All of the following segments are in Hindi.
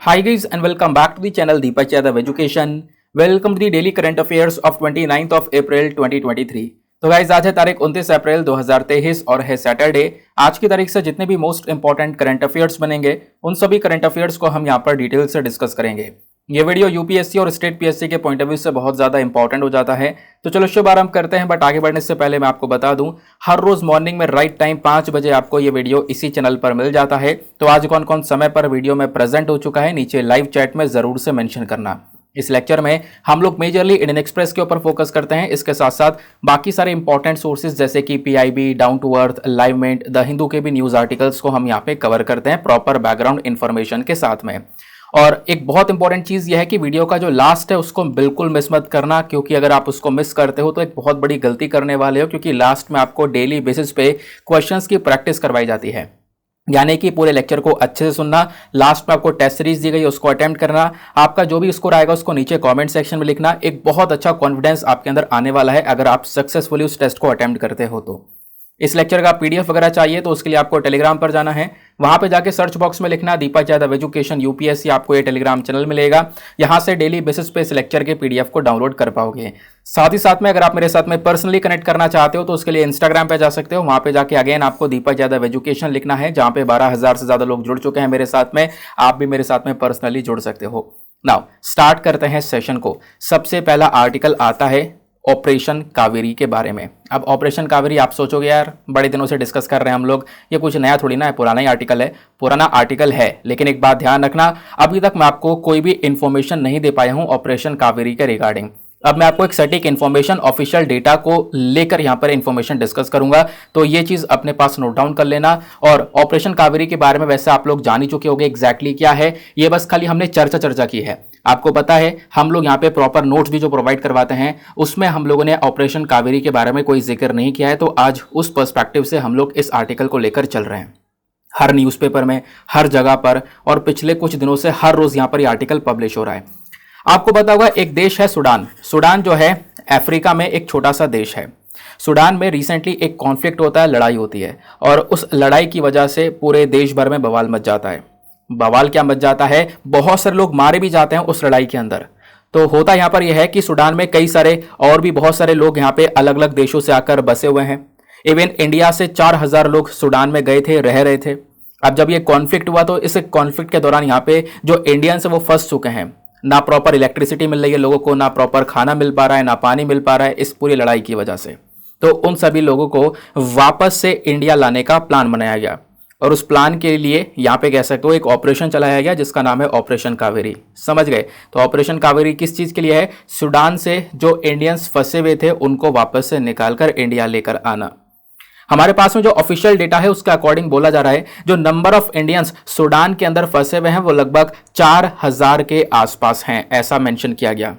Hi guys and welcome back to the channel Deepak Yadav Education. Welcome to the daily current affairs of 29th of April 2023. तो गाइज आज है तारीख 29 अप्रैल 2023 और है सैटरडे। आज की तारीख से जितने भी मोस्ट इंपॉर्टेंट करंट अफेयर्स बनेंगे उन सभी करंट अफेयर्स को हम यहाँ पर डिटेल से डिस्कस करेंगे। ये वीडियो यूपीएससी और स्टेट पीएससी के पॉइंट ऑफ व्यू से बहुत ज्यादा इंपॉर्टेंट हो जाता है। तो चलो शुभ आरंभ करते हैं, बट आगे बढ़ने से पहले मैं आपको बता दूं हर रोज मॉर्निंग में राइट टाइम 5 बजे आपको ये वीडियो इसी चैनल पर मिल जाता है। तो आज कौन कौन समय पर वीडियो में प्रेजेंट हो चुका है नीचे लाइव चैट में जरूर से मेंशन करना। इस लेक्चर में हम लोग मेजरली इंडियन एक्सप्रेस के ऊपर फोकस करते हैं, इसके साथ साथ बाकी सारे इंपॉर्टेंट सोर्सेज जैसे कि PIB, down to earth, livemint, the Hindu के भी न्यूज आर्टिकल्स को हम यहाँ पे कवर करते हैं प्रॉपर बैकग्राउंड इन्फॉर्मेशन के साथ में। और एक बहुत इंपॉर्टेंट चीज यह है कि वीडियो का जो लास्ट है उसको बिल्कुल मिस मत करना, क्योंकि अगर आप उसको मिस करते हो तो एक बहुत बड़ी गलती करने वाले हो, क्योंकि लास्ट में आपको डेली बेसिस पे क्वेश्चंस की प्रैक्टिस करवाई जाती है। यानी कि पूरे लेक्चर को अच्छे से सुनना, लास्ट में आपको टेस्ट सीरीज दी गई उसको अटेम्प्ट करना, आपका जो भी स्कोर आएगा उसको नीचे कमेंट सेक्शन में लिखना। एक बहुत अच्छा कॉन्फिडेंस आपके अंदर आने वाला है अगर आप सक्सेसफुली उस टेस्ट को अटेम्प्ट करते हो। तो इस लेक्चर का पीडीएफ वगैरह चाहिए तो उसके लिए आपको टेलीग्राम पर जाना है, वहां पे जाके सर्च बॉक्स में लिखना दीपक यादव एजुकेशन यूपीएससी, आपको ये टेलीग्राम चैनल मिलेगा। यहां से डेली बेसिस पे इस लेक्चर के पीडीएफ को डाउनलोड कर पाओगे। साथ ही साथ में अगर आप मेरे साथ में पर्सनली कनेक्ट करना चाहते हो तो उसके लिए इंस्टाग्राम पे जा सकते हो, वहां पे जाके अगेन आपको दीपक यादव एजुकेशन लिखना है, जहां पे 12,000 से ज्यादा लोग जुड़ चुके हैं मेरे साथ में। आप भी मेरे साथ में पर्सनली जुड़ सकते हो। नाउ स्टार्ट करते हैं सेशन को। सबसे पहला आर्टिकल आता है ऑपरेशन कावेरी के बारे में। अब ऑपरेशन कावेरी आप सोचोगे यार बड़े दिनों से डिस्कस कर रहे हैं हम लोग, ये कुछ नया थोड़ी ना है, पुराना ही आर्टिकल है। पुराना आर्टिकल है, लेकिन एक बात ध्यान रखना, अभी तक मैं आपको कोई भी इंफॉर्मेशन नहीं दे पाया हूं ऑपरेशन कावेरी के रिगार्डिंग। अब मैं आपको एक सटीक इन्फॉर्मेशन ऑफिशियल डेटा को लेकर यहां पर इंफॉर्मेशन डिस्कस करूंगा, तो ये चीज अपने पास नोट डाउन कर लेना। और ऑपरेशन कावेरी के बारे में वैसे आप लोग जान ही चुके होंगे एग्जैक्टली क्या है, ये बस खाली हमने चर्चा की है। आपको पता है हम लोग यहाँ पे प्रॉपर नोट्स भी जो प्रोवाइड करवाते हैं उसमें हम लोगों ने ऑपरेशन कावेरी के बारे में कोई जिक्र नहीं किया है। तो आज उस पर्सपेक्टिव से हम लोग इस आर्टिकल को लेकर चल रहे हैं। हर न्यूज़पेपर में, हर जगह पर, और पिछले कुछ दिनों से हर रोज यहाँ पर ये आर्टिकल पब्लिश हो रहा है। आपको पता होगा एक देश है सूडान। सूडान जो है अफ्रीका में एक छोटा सा देश है। सूडान में रिसेंटली एक कॉन्फ्लिक्ट होता है, लड़ाई होती है, और उस लड़ाई की वजह से पूरे देश भर में बवाल मच जाता है। बवाल क्या मच जाता है, बहुत सारे लोग मारे भी जाते हैं उस लड़ाई के अंदर। तो होता यहां पर यह है कि सूडान में कई सारे और भी बहुत सारे लोग यहां पे अलग अलग देशों से आकर बसे हुए हैं। इवन इंडिया से 4,000 लोग सूडान में गए थे, रह रहे थे। अब जब ये कॉन्फ्लिक्ट हुआ तो इस कॉन्फ्लिक्ट के दौरान यहाँ पे जो इंडियंस है वो फंस चुके हैं। ना प्रॉपर इलेक्ट्रिसिटी मिल रही है लोगों को, ना प्रॉपर खाना मिल पा रहा है, ना पानी मिल पा रहा है इस पूरी लड़ाई की वजह से। तो उन सभी लोगों को वापस से इंडिया लाने का प्लान बनाया गया, और उस प्लान के लिए यहाँ पे कह सकते हो एक ऑपरेशन चलाया गया जिसका नाम है ऑपरेशन कावेरी। समझ गए? तो ऑपरेशन कावेरी किस चीज के लिए है? सूडान से जो इंडियंस फंसे हुए थे उनको वापस से निकालकर इंडिया लेकर आना। हमारे पास में जो ऑफिशियल डेटा है उसके अकॉर्डिंग बोला जा रहा है जो नंबर ऑफ इंडियंस सूडान के अंदर फंसे हुए हैं वो लगभग 4,000 के आसपास हैं, ऐसा मेंशन किया गया।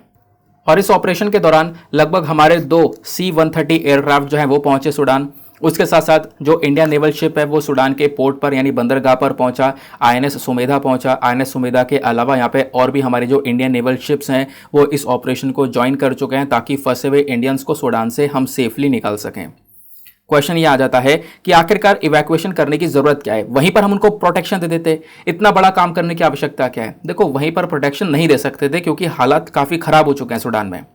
और इस ऑपरेशन के दौरान लगभग हमारे 2 C-130 एयरक्राफ्ट जो हैं वो पहुंचे सूडान। उसके साथ साथ जो इंडियन नेवल शिप है वो सूडान के पोर्ट पर यानी बंदरगाह पर पहुंचा, आईएनएस सुमेधा पहुंचा। आईएनएस सुमेधा के अलावा यहाँ पे और भी हमारे जो इंडियन नेवल शिप्स हैं वो इस ऑपरेशन को ज्वाइन कर चुके हैं, ताकि फंसे हुए इंडियंस को सूडान से हम सेफली निकाल सकें। क्वेश्चन ये आ जाता है कि आखिरकार इवैक्यूएशन करने की जरूरत क्या है? वहीं पर हम उनको प्रोटेक्शन दे देते, इतना बड़ा काम करने की आवश्यकता क्या है? देखो वहीं पर प्रोटेक्शन नहीं दे सकते थे क्योंकि हालात काफी खराब हो चुके हैं सूडान में।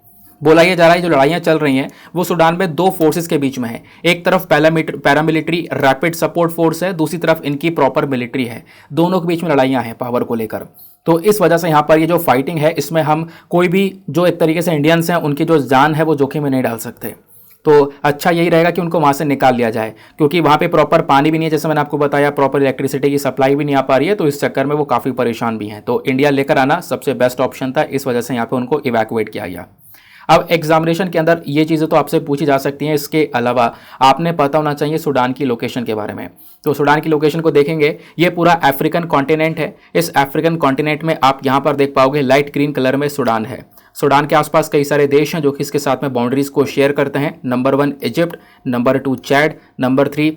बोला यह जा रहा है जो लड़ाइयां चल रही हैं वो सूडान में 2 फोर्सेस के बीच में है। एक तरफ पैरामिलिट्री रैपिड सपोर्ट फोर्स है, दूसरी तरफ इनकी प्रॉपर मिलिट्री है। दोनों के बीच में लड़ाइयां हैं पावर को लेकर। तो इस वजह से यहाँ पर ये जो फाइटिंग है इसमें हम कोई भी जो एक तरीके से इंडियंस हैं उनकी जो जान है वो जोखिम में नहीं डाल सकते। तो अच्छा यही रहेगा कि उनको वहाँ से निकाल लिया जाए, क्योंकि वहाँ पे प्रॉपर पानी भी नहीं है, जैसे मैंने आपको बताया, प्रॉपर इलेक्ट्रिसिटी की सप्लाई भी नहीं आ पा रही है। तो इस चक्कर में वो काफ़ी परेशान भी हैं। तो इंडिया लेकर आना सबसे बेस्ट ऑप्शन था, इस वजह से यहाँ पे उनको इवैक्यूएट किया गया। अब एग्जामिनेशन के अंदर ये चीज़ें तो आपसे पूछी जा सकती हैं, इसके अलावा आपने पता होना चाहिए सूडान की लोकेशन के बारे में। तो सूडान की लोकेशन को देखेंगे, ये पूरा अफ्रीकन कॉन्टिनेंट है। इस अफ्रीकन कॉन्टिनेंट में आप यहाँ पर देख पाओगे लाइट ग्रीन कलर में सूडान है। सूडान के आसपास कई सारे देश हैं जो कि इसके साथ में बाउंड्रीज को शेयर करते हैं। Number 1 Egypt, number 2 Chad, number 3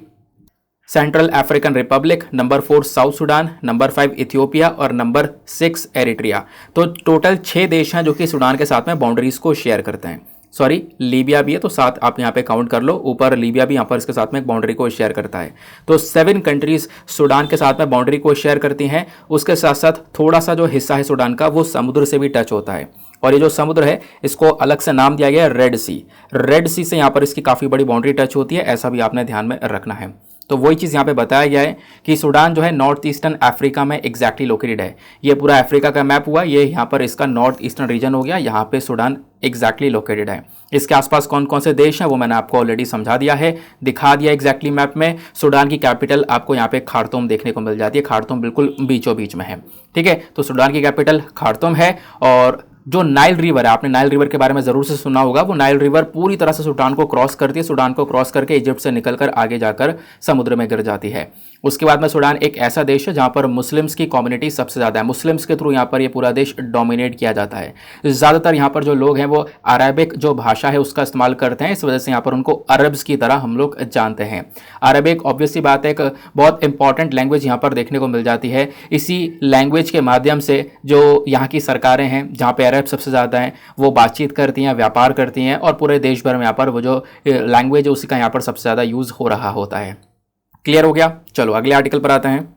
central African Republic, number 4 south Sudan, number 5 Ethiopia और नंबर 6 एरिट्रिया। तो टोटल 6 देश हैं जो कि सूडान के साथ में बाउंड्रीज को शेयर करते हैं। सॉरी लीबिया भी है, तो 7 आप यहाँ पे काउंट कर लो, ऊपर लीबिया भी यहाँ पर इसके साथ में एक बाउंड्री को शेयर करता है। तो 7 कंट्रीज सूडान के साथ में बाउंड्री को शेयर करती हैं। उसके साथ साथ थोड़ा सा जो हिस्सा है सूडान का वो समुद्र से भी टच होता है, और ये जो समुद्र है इसको अलग से नाम दिया गया है रेड सी। रेड सी से यहाँ पर इसकी काफ़ी बड़ी बाउंड्री टच होती है, ऐसा भी आपने ध्यान में रखना है। तो वही चीज़ यहाँ पे बताया गया है कि सूडान जो है नॉर्थ ईस्टर्न अफ्रीका में एग्जैक्टली लोकेटेड है। ये पूरा अफ्रीका का मैप हुआ, ये यहाँ पर इसका नॉर्थ ईस्टर्न रीजन हो गया, यहाँ पे सूडान एग्जैक्टली लोकेटेड है। इसके आसपास कौन कौन से देश हैं वो मैंने आपको ऑलरेडी समझा दिया है, दिखा दिया एग्जैक्टली मैप में। सूडान की कैपिटल आपको यहाँ पे खार्तूम देखने को मिल जाती है, खार्तूम बिल्कुल बीचों बीच में है। ठीक है, तो सूडान की कैपिटल खार्तूम है। और जो नाइल रिवर है, आपने नाइल रिवर के बारे में जरूर से सुना होगा, वो नाइल रिवर पूरी तरह से सूडान को क्रॉस करती है, सूडान को क्रॉस करके इजिप्ट से निकलकर आगे जाकर समुद्र में गिर जाती है। उसके बाद में सूडान एक ऐसा देश है जहां पर मुस्लिम्स की कम्युनिटी सबसे ज़्यादा है, मुस्लिम्स के थ्रू यहाँ पर ये पूरा देश डोमिनेट किया जाता है। ज़्यादातर यहाँ पर जो लोग हैं वो अरबिक जो भाषा है उसका इस्तेमाल करते हैं, इस वजह से यहाँ पर उनको अरब्स की तरह हम लोग जानते हैं। अरबिक ऑब्वियसली बात है, एक बहुत इंपॉर्टेंट लैंग्वेज यहाँ पर देखने को मिल जाती है। इसी लैंग्वेज के माध्यम से जो यहाँ की सरकारें हैं जहाँ पे अरब सबसे ज़्यादा हैं वो बातचीत करती हैं, व्यापार करती हैं, और पूरे देश भर में यहाँ पर वो जो लैंग्वेज है उसी का यहाँ पर सबसे ज़्यादा यूज़ हो रहा होता है। क्लियर हो गया? चलो अगले आर्टिकल पर आते हैं।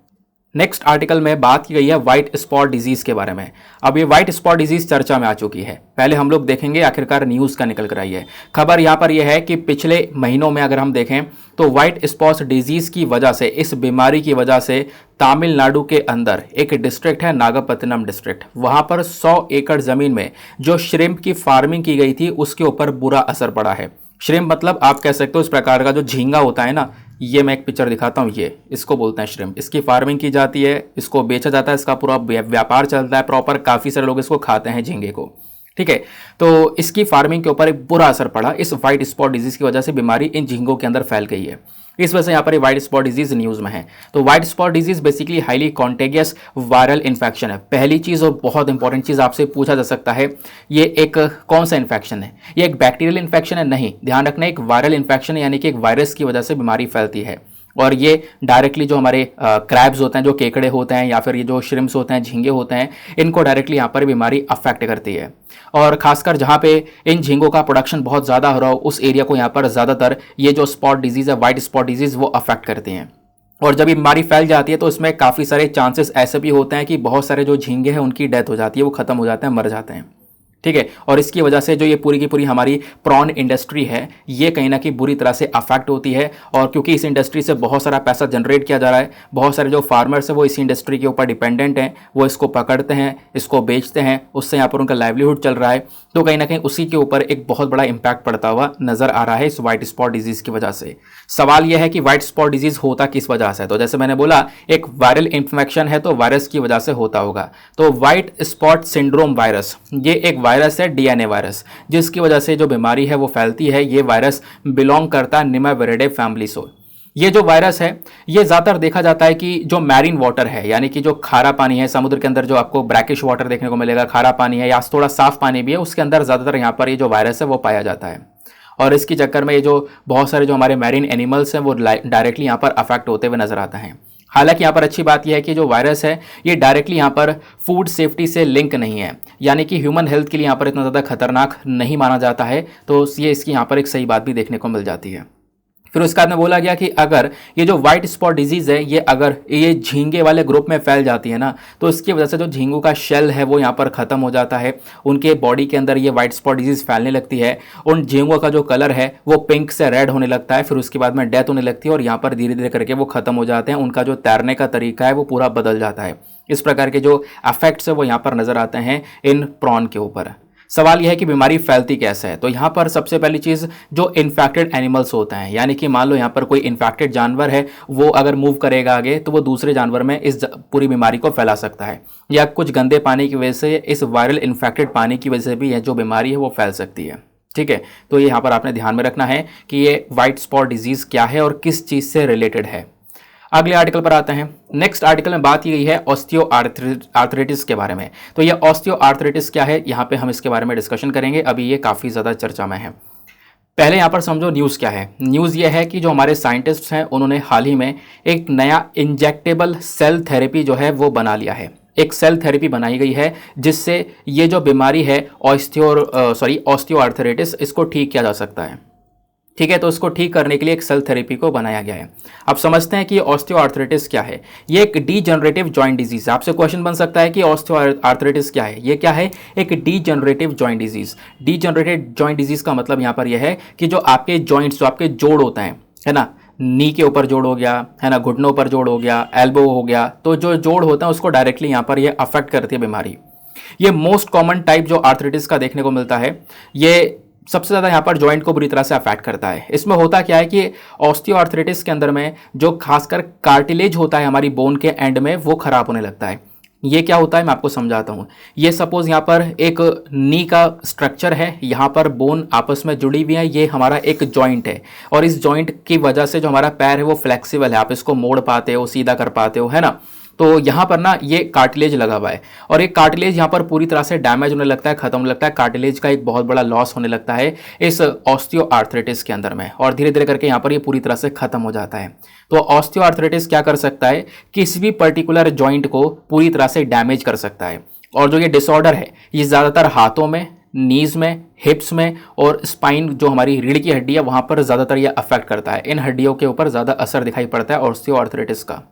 नेक्स्ट आर्टिकल में बात की गई है व्हाइट स्पॉट डिजीज के बारे में। अब ये व्हाइट स्पॉट डिजीज चर्चा में आ चुकी है, पहले हम लोग देखेंगे आखिरकार न्यूज़ का निकल कर आई है। खबर यहाँ पर यह है कि पिछले महीनों में अगर हम देखें तो व्हाइट स्पॉट डिजीज की वजह से, इस बीमारी की वजह से तमिलनाडु के अंदर एक डिस्ट्रिक्ट है नागपत्तिनम डिस्ट्रिक्ट, वहाँ पर 100 एकड़ ज़मीन में जो श्रिम्प की फार्मिंग की गई थी उसके ऊपर बुरा असर पड़ा है। श्रिम्प मतलब आप कह सकते हो इस प्रकार का जो झींगा होता है ना, ये मैं एक पिक्चर दिखाता हूँ, ये इसको बोलते हैं श्रिम्प। इसकी फार्मिंग की जाती है, इसको बेचा जाता है, इसका पूरा व्यापार चलता है प्रॉपर, काफ़ी सारे लोग इसको खाते हैं झींगे को। ठीक है, तो इसकी फार्मिंग के ऊपर एक बुरा असर पड़ा, इस व्हाइट स्पॉट डिजीज की वजह से बीमारी इन झींगों के अंदर फैल गई है, इस वजह से यहाँ पर व्हाइट स्पॉट डिजीज न्यूज़ में है। तो white spot disease basically highly contagious viral infection है। पहली चीज़ और बहुत इंपॉर्टेंट चीज़ आपसे पूछा जा सकता है, ये एक कौन सा इन्फेक्शन है? ये एक बैक्टीरियल इन्फेक्शन है? नहीं, ध्यान रखना एक वायरल इन्फेक्शन है, यानी कि एक वायरस की वजह से बीमारी फैलती है। और ये डायरेक्टली जो हमारे क्रैब्स होते हैं, जो केकड़े होते हैं, या फिर ये जो श्रिम्प्स होते हैं, झींगे होते हैं, इनको डायरेक्टली यहाँ पर बीमारी अफेक्ट करती है। और खासकर जहाँ पे इन झींगों का प्रोडक्शन बहुत ज़्यादा हो रहा हो उस एरिया को यहाँ पर ज़्यादातर ये जो स्पॉट डिजीज़ है, व्हाइट स्पॉट डिजीज़, वो अफेक्ट करती हैं। और जब ये बीमारी फैल जाती है तो इसमें काफ़ी सारे चांसेस ऐसे भी होते हैं कि बहुत सारे जो झींगे हैं उनकी डेथ हो जाती है, वो ख़त्म हो जाते हैं, मर जाते हैं। ठीक है, और इसकी वजह से जो ये पूरी की पूरी हमारी प्रॉन इंडस्ट्री है ये कहीं ना कहीं बुरी तरह से अफेक्ट होती है। और क्योंकि इस इंडस्ट्री से बहुत सारा पैसा जनरेट किया जा रहा है, बहुत सारे जो फार्मर्स हैं वो इस इंडस्ट्री के ऊपर डिपेंडेंट हैं, वो इसको पकड़ते हैं, इसको बेचते हैं, उससे यहाँ पर उनका लाइवलीहुड चल रहा है। तो कहीं ना कहीं उसी के ऊपर एक बहुत बड़ा इंपैक्ट पड़ता हुआ नजर आ रहा है इस व्हाइट स्पॉट डिजीज़ की वजह से। सवाल यह है कि व्हाइट स्पॉट डिजीज़ होता किस वजह से? तो जैसे मैंने बोला एक वायरल इन्फेक्शन है, तो वायरस की वजह से होता होगा। तो व्हाइट स्पॉट सिंड्रोम वायरस, ये एक वायरस है, डीएनए वायरस, जिसकी वजह से जो बीमारी है वो फैलती है। ये वायरस बिलोंग करता है निमाविरिडे फैमिली से। ये जो वायरस है ये ज़्यादातर देखा जाता है कि जो मैरीन वाटर है, यानी कि जो खारा पानी है, समुद्र के अंदर जो आपको ब्रैकिश वाटर देखने को मिलेगा, खारा पानी है या थोड़ा साफ पानी भी है, उसके अंदर ज़्यादातर यहाँ पर ये जो वायरस है वो पाया जाता है। और इसके चक्कर में ये जो बहुत सारे जो हमारे मैरीन एनिमल्स हैं वो डायरेक्टली यहाँ पर अफेक्ट होते हुए नजर आते हैं। हालांकि यहाँ पर अच्छी बात यह है कि जो वायरस है ये डायरेक्टली यहाँ पर फूड सेफ्टी से लिंक नहीं है, यानी कि ह्यूमन हेल्थ के लिए यहाँ पर इतना ज़्यादा खतरनाक नहीं माना जाता है। तो ये इसकी यहाँ पर एक सही बात भी देखने को मिल जाती है। फिर उसके बाद में बोला गया कि अगर ये जो व्हाइट स्पॉट डिजीज़ है ये अगर ये झींगे वाले ग्रुप में फैल जाती है ना, तो इसकी वजह से जो झींगों का शेल है वो यहाँ पर ख़त्म हो जाता है, उनके बॉडी के अंदर ये व्हाइट स्पॉट डिजीज़ फैलने लगती है, उन झींगों का जो कलर है वो पिंक से रेड होने लगता है, फिर उसके बाद में डेथ होने लगती है और यहाँ पर धीरे धीरे करके वो ख़त्म हो जाते हैं, उनका जो तैरने का तरीका है वो पूरा बदल जाता है। इस प्रकार के जो इफेक्ट्स है वो यहाँ पर नज़र आते हैं इन प्रॉन के ऊपर। सवाल यह है कि बीमारी फैलती कैसे है? तो यहाँ पर सबसे पहली चीज़ जो इन्फेक्टेड एनिमल्स होते हैं, यानी कि मान लो यहाँ पर कोई इन्फेक्टेड जानवर है, वो अगर मूव करेगा आगे तो वो दूसरे जानवर में इस पूरी बीमारी को फैला सकता है, या कुछ गंदे पानी की वजह से, इस वायरल इन्फेक्टेड पानी की वजह से भी यह जो बीमारी है वो फैल सकती है। ठीक है, तो ये यहाँ पर आपने ध्यान में रखना है कि ये व्हाइट स्पॉट डिजीज़ क्या है और किस चीज़ से रिलेटेड है। अगले आर्टिकल पर आते हैं। नेक्स्ट आर्टिकल में बात की गई है ऑस्टियो आर्थराइटिस के बारे में। तो ये ऑस्टियो आर्थराइटिस क्या है, यहाँ पे हम इसके बारे में डिस्कशन करेंगे, अभी ये काफ़ी ज़्यादा चर्चा में है। पहले यहाँ पर समझो न्यूज़ क्या है। न्यूज़ ये है कि जो हमारे साइंटिस्ट हैं उन्होंने हाल ही में एक नया इंजेक्टेबल सेल थेरेपी जो है वो बना लिया है। एक सेल थेरेपी बनाई गई है जिससे ये जो बीमारी है ऑस्टियोआर्थराइटिस, इसको ठीक किया जा सकता है। ठीक है, तो इसको ठीक करने के लिए एक सेल थेरेपी को बनाया गया है। अब समझते हैं कि ऑस्टियोआर्थराइटिस क्या है। ये एक डीजनरेटिव जॉइंट डिजीज है। आपसे क्वेश्चन बन सकता है कि ऑस्टियोआर्थराइटिस क्या है। ये क्या है? एक degenerative joint disease. Degenerative joint disease का मतलब यहाँ पर यह है कि जो आपके जॉइंट्स, जो आपके जोड़ होते हैं, है ना, नी के ऊपर जोड़ हो गया, है ना, घुटनों पर जोड़ हो गया, एल्बो हो गया, तो जो जोड़ होता है उसको डायरेक्टली यहाँ पर ये अफेक्ट करती है बीमारी। ये मोस्ट कॉमन टाइप जो आर्थराइटिस का देखने को मिलता है, ये सबसे ज़्यादा यहाँ पर जॉइंट को बुरी तरह से अफेक्ट करता है। इसमें होता क्या है कि ऑस्टियोआर्थराइटिस के अंदर में जो खासकर कार्टिलेज होता है हमारी बोन के एंड में, वो खराब होने लगता है। ये क्या होता है मैं आपको समझाता हूँ। ये सपोज यहाँ पर एक नी का स्ट्रक्चर है, यहाँ पर बोन आपस में जुड़ी हुई है, ये हमारा एक जॉइंट है, और इस जॉइंट की वजह से जो हमारा पैर है वो फ्लेक्सिबल है, आप इसको मोड़ पाते हो, सीधा कर पाते हो, है ना। तो यहाँ पर ना ये कार्टिलेज लगा हुआ है, और एक कार्टिलेज यहाँ पर पूरी तरह से डैमेज होने लगता है, खत्म होने लगता है। कार्टिलेज का एक बहुत बड़ा लॉस होने लगता है इस ऑस्टियोआर्थराइटिस के अंदर में, और धीरे धीरे करके यहाँ पर ये पूरी तरह से खत्म हो जाता है। तो ऑस्टियोआर्थराइटिस क्या कर सकता है? किसी भी पर्टिकुलर जॉइंट को पूरी तरह से डैमेज कर सकता है। और जो ये डिसऑर्डर है ये ज़्यादातर हाथों में, नीज में, हिप्स में और स्पाइन, जो हमारी रीढ़ की हड्डी है, वहाँ पर ज़्यादातर ये अफेक्ट करता है। इन हड्डियों के ऊपर ज़्यादा असर दिखाई पड़ता है ऑस्टियोआर्थराइटिस का।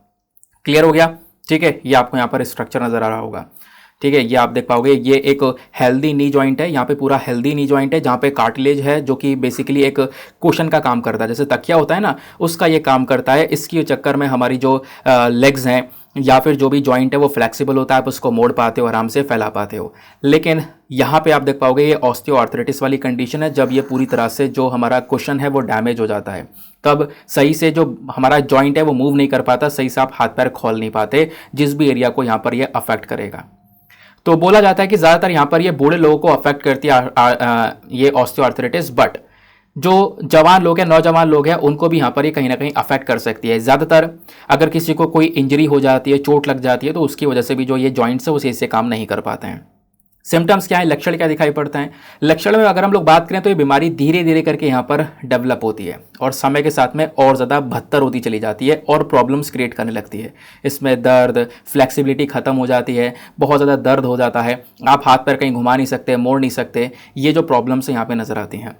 क्लियर हो गया? ठीक है, ये आपको यहाँ पर स्ट्रक्चर नजर आ रहा होगा। ठीक है, ये आप देख पाओगे, ये एक हेल्दी नी जॉइंट है, यहाँ पे पूरा हेल्दी नी जॉइंट है, जहाँ पे कार्टिलेज है जो कि बेसिकली एक कुशन का काम करता है, जैसे तकिया होता है ना, उसका ये काम करता है। इसके चक्कर में हमारी जो लेग्स हैं या फिर जो भी जॉइंट है वो फ्लेक्सिबल होता है, आप उसको मोड़ पाते हो, आराम से फैला पाते हो। लेकिन यहाँ पे आप देख पाओगे ये ऑस्टियोआर्थराइटिस वाली कंडीशन है, जब ये पूरी तरह से जो हमारा कुशन है वो डैमेज हो जाता है, तब सही से जो हमारा जॉइंट है वो मूव नहीं कर पाता, सही से आप हाथ पैर खोल नहीं पाते, जिस भी एरिया को यहाँ पर ये अफेक्ट करेगा। तो बोला जाता है कि ज़्यादातर यहाँ पर ये बूढ़े लोगों को अफेक्ट करती है ये ऑस्टियोआर्थराइटिस, बट जो जवान लोग हैं, नौजवान लोग हैं, उनको भी यहाँ पर ये कहीं ना कहीं अफेक्ट कर सकती है। ज़्यादातर अगर किसी को कोई इंजरी हो जाती है, चोट लग जाती है, तो उसकी वजह से भी जो ये जॉइंट्स है वो सही से काम नहीं कर पाते हैं। सिम्टम्स क्या है, लक्षण क्या दिखाई पड़ते हैं? लक्षण में अगर हम लोग बात करें तो ये बीमारी धीरे धीरे करके यहाँ पर डेवलप होती है, और समय के साथ में और ज़्यादा बदतर होती चली जाती है और प्रॉब्लम्स क्रिएट करने लगती है। इसमें दर्द, फ्लेक्सिबिलिटी खत्म हो जाती है, बहुत ज़्यादा दर्द हो जाता है, आप हाथ पैर कहीं घुमा नहीं सकते, मोड़ नहीं सकते, ये जो प्रॉब्लम्स यहाँ पर नज़र आती हैं।